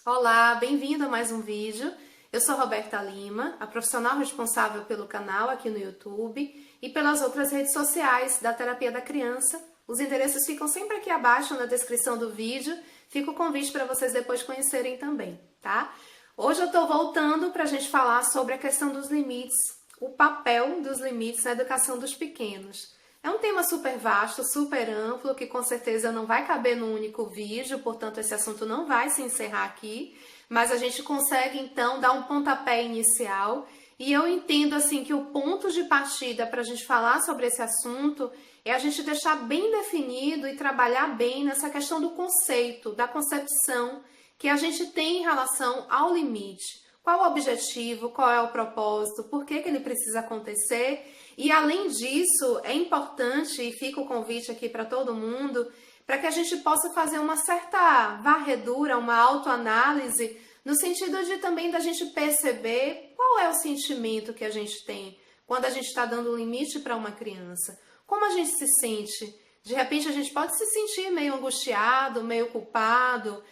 Olá, bem-vindo a mais um vídeo. Eu sou Roberta Lima, a profissional responsável pelo canal aqui no YouTube e pelas outras redes sociais da Terapia da Criança. Os endereços ficam sempre aqui abaixo na descrição do vídeo. Fica o convite para vocês depois conhecerem também, tá? Hoje eu estou voltando para a gente falar sobre a questão dos limites, o papel dos limites na educação dos pequenos. É um tema super vasto, super amplo, que com certeza não vai caber num único vídeo, portanto esse assunto não vai se encerrar aqui, mas a gente consegue então dar um pontapé inicial e eu entendo assim que o ponto de partida para a gente falar sobre esse assunto é a gente deixar bem definido e trabalhar bem nessa questão do conceito, da concepção que a gente tem em relação ao limite. Qual o objetivo, qual é o propósito, por que ele precisa acontecer. E além disso, é importante, e fica o convite aqui para todo mundo, para que a gente possa fazer uma certa varredura, uma autoanálise, no sentido de também da gente perceber qual é o sentimento que a gente tem quando a gente está dando um limite para uma criança. Como a gente se sente? De repente a gente pode se sentir meio angustiado, meio culpado,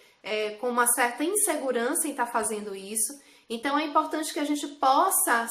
com uma certa insegurança em estar fazendo isso. Então é importante que a gente possa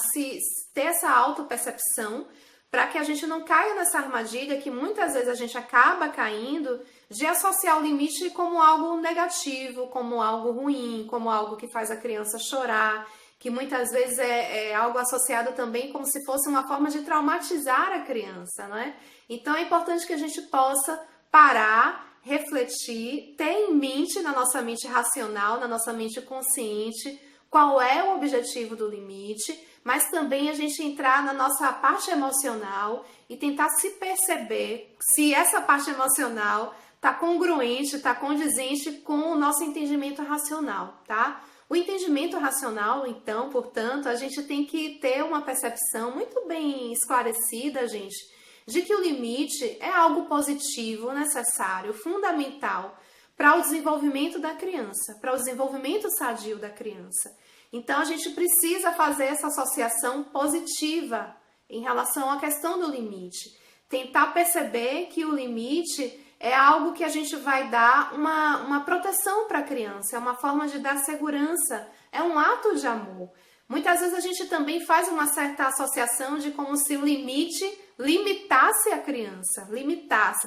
ter essa autopercepção para que a gente não caia nessa armadilha que muitas vezes a gente acaba caindo de associar o limite como algo negativo, como algo ruim, como algo que faz a criança chorar, que muitas vezes é algo associado também como se fosse uma forma de traumatizar a criança, né? Então é importante que a gente possa parar, refletir, ter em mente, na nossa mente racional, na nossa mente consciente, qual é o objetivo do limite, mas também a gente entrar na nossa parte emocional e tentar se perceber se essa parte emocional está congruente, está condizente com o nosso entendimento racional, tá? O entendimento racional, então, portanto, a gente tem que ter uma percepção muito bem esclarecida, gente, de que o limite é algo positivo, necessário, fundamental para o desenvolvimento da criança, para o desenvolvimento sadio da criança. Então, a gente precisa fazer essa associação positiva em relação à questão do limite. Tentar perceber que o limite é algo que a gente vai dar uma proteção para a criança, é uma forma de dar segurança, é um ato de amor. Muitas vezes a gente também faz uma certa associação de como se o limite limitasse a criança,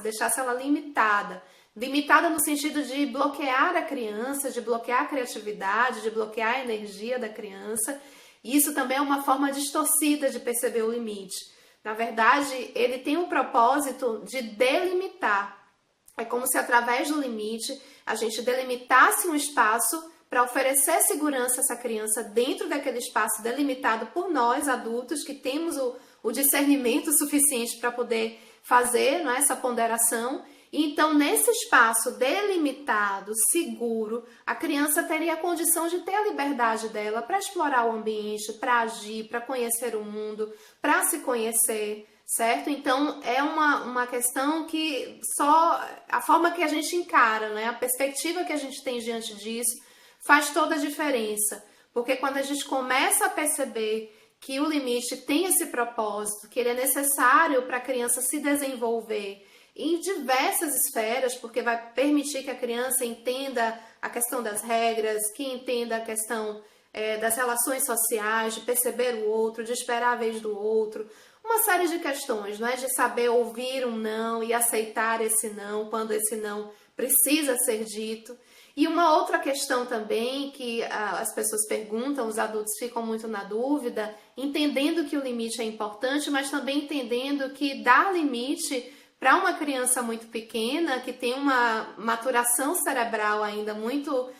deixasse ela limitada. Limitada no sentido de bloquear a criança, de bloquear a criatividade, de bloquear a energia da criança. E isso também é uma forma distorcida de perceber o limite. Na verdade, ele tem o propósito de delimitar. É como se através do limite a gente delimitasse um espaço para oferecer segurança a essa criança dentro daquele espaço delimitado por nós, adultos, que temos o discernimento suficiente para poder fazer, não é, essa ponderação. Então, nesse espaço delimitado, seguro, a criança teria a condição de ter a liberdade dela para explorar o ambiente, para agir, para conhecer o mundo, para se conhecer, certo? Então, é uma questão que só a forma que a gente encara, né? A perspectiva que a gente tem diante disso faz toda a diferença. Porque quando a gente começa a perceber que o limite tem esse propósito, que ele é necessário para a criança se desenvolver em diversas esferas, porque vai permitir que a criança entenda a questão das regras, que entenda a questão das relações sociais, de perceber o outro, de esperar a vez do outro, uma série de questões, não é? De saber ouvir um não e aceitar esse não, quando esse não precisa ser dito. E uma outra questão também que as pessoas perguntam, os adultos ficam muito na dúvida, entendendo que o limite é importante, mas também entendendo que dar limite para uma criança muito pequena, que tem uma maturação cerebral ainda muito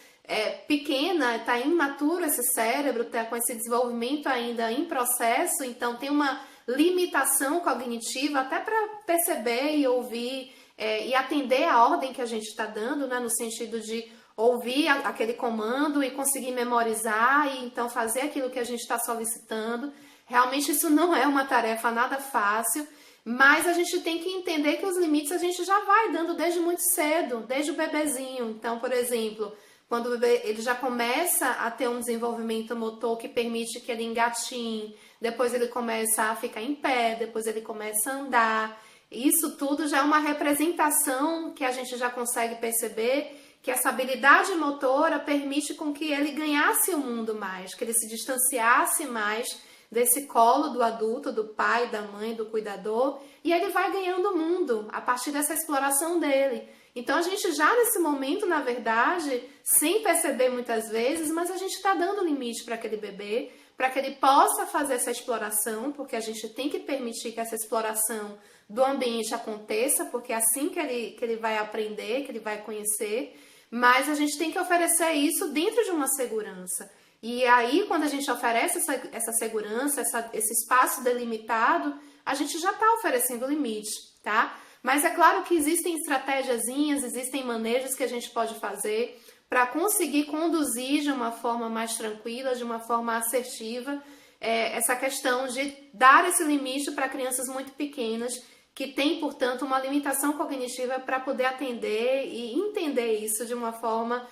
pequena, está imaturo esse cérebro, está com esse desenvolvimento ainda em processo, então tem uma limitação cognitiva até para perceber e ouvir e atender a ordem que a gente está dando, né, no sentido de ouvir aquele comando e conseguir memorizar e então fazer aquilo que a gente está solicitando. Realmente isso não é uma tarefa nada fácil, mas a gente tem que entender que os limites a gente já vai dando desde muito cedo, desde o bebezinho. Então, por exemplo, quando o bebê ele já começa a ter um desenvolvimento motor que permite que ele engatinhe, depois ele começa a ficar em pé, depois ele começa a andar. Isso tudo já é uma representação que a gente já consegue perceber que essa habilidade motora permite com que ele ganhasse o mundo mais, que ele se distanciasse mais desse colo do adulto, do pai, da mãe, do cuidador, e ele vai ganhando o mundo a partir dessa exploração dele. Então a gente já nesse momento, na verdade, sem perceber muitas vezes, mas a gente está dando limite para aquele bebê, para que ele possa fazer essa exploração, porque a gente tem que permitir que essa exploração do ambiente aconteça, porque é assim que ele vai aprender, que ele vai conhecer, mas a gente tem que oferecer isso dentro de uma segurança. E aí, quando a gente oferece essa segurança, esse espaço delimitado, a gente já está oferecendo limite, tá? Mas é claro que existem estratégiazinhas, existem manejos que a gente pode fazer para conseguir conduzir de uma forma mais tranquila, de uma forma assertiva, essa questão de dar esse limite para crianças muito pequenas, que têm, portanto, uma limitação cognitiva para poder atender e entender isso de uma forma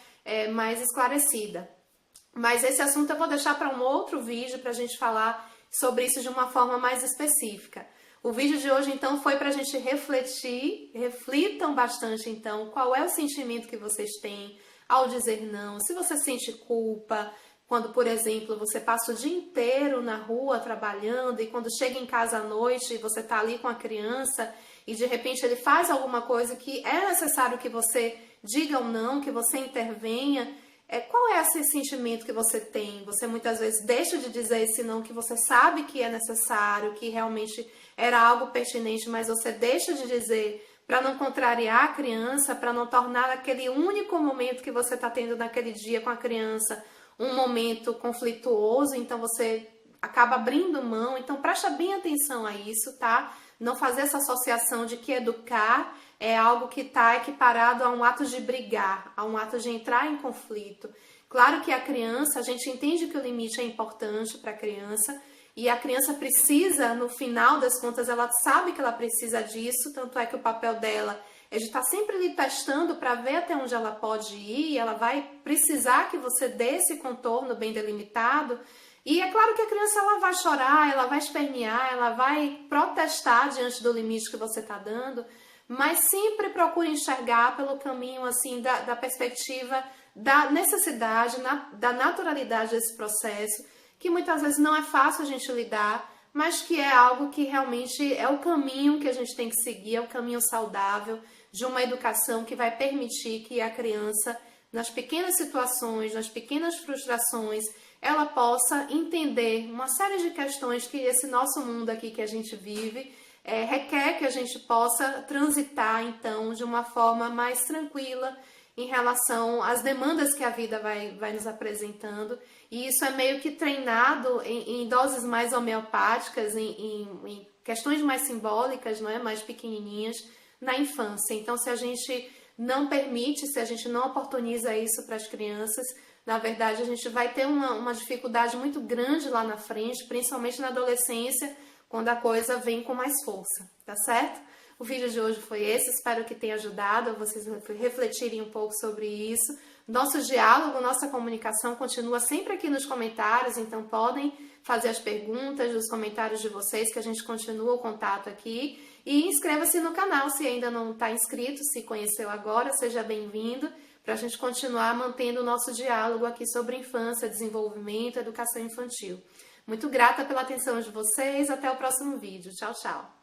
mais esclarecida. Mas esse assunto eu vou deixar para um outro vídeo para a gente falar sobre isso de uma forma mais específica. O vídeo de hoje, então, foi para a gente refletir, reflitam bastante, então, qual é o sentimento que vocês têm ao dizer não, se você sente culpa, quando, por exemplo, você passa o dia inteiro na rua trabalhando e quando chega em casa à noite você está ali com a criança e de repente ele faz alguma coisa que é necessário que você diga ou não, que você intervenha, qual é esse sentimento que você tem? Você muitas vezes deixa de dizer esse não que você sabe que é necessário, que realmente era algo pertinente, mas você deixa de dizer para não contrariar a criança, para não tornar aquele único momento que você está tendo naquele dia com a criança um momento conflituoso, então você acaba abrindo mão. Então presta bem atenção a isso, tá? Não fazer essa associação de que educar é algo que está equiparado a um ato de brigar, a um ato de entrar em conflito. Claro que a criança, a gente entende que o limite é importante para a criança, e a criança precisa, no final das contas, ela sabe que ela precisa disso, tanto é que o papel dela é de estar sempre ali testando para ver até onde ela pode ir, e ela vai precisar que você dê esse contorno bem delimitado. E é claro que a criança ela vai chorar, ela vai espernear, ela vai protestar diante do limite que você está dando, mas sempre procure enxergar pelo caminho assim da perspectiva da necessidade, da naturalidade desse processo, que muitas vezes não é fácil a gente lidar, mas que é algo que realmente é o caminho que a gente tem que seguir, é o caminho saudável de uma educação que vai permitir que a criança, nas pequenas situações, nas pequenas frustrações, ela possa entender uma série de questões que esse nosso mundo aqui que a gente vive requer que a gente possa transitar, então, de uma forma mais tranquila em relação às demandas que a vida vai nos apresentando. E isso é meio que treinado em doses mais homeopáticas, em questões mais simbólicas, não é? Mais pequenininhas, na infância. Então, se a gente não permite, se a gente não oportuniza isso para as crianças, na verdade, a gente vai ter uma dificuldade muito grande lá na frente, principalmente na adolescência, quando a coisa vem com mais força, tá certo? O vídeo de hoje foi esse, espero que tenha ajudado a vocês refletirem um pouco sobre isso. Nosso diálogo, nossa comunicação continua sempre aqui nos comentários, então podem fazer as perguntas dos comentários de vocês, que a gente continua o contato aqui. E inscreva-se no canal se ainda não está inscrito, se conheceu agora, seja bem-vindo, para a gente continuar mantendo o nosso diálogo aqui sobre infância, desenvolvimento, educação infantil. Muito grata pela atenção de vocês, até o próximo vídeo. Tchau, tchau!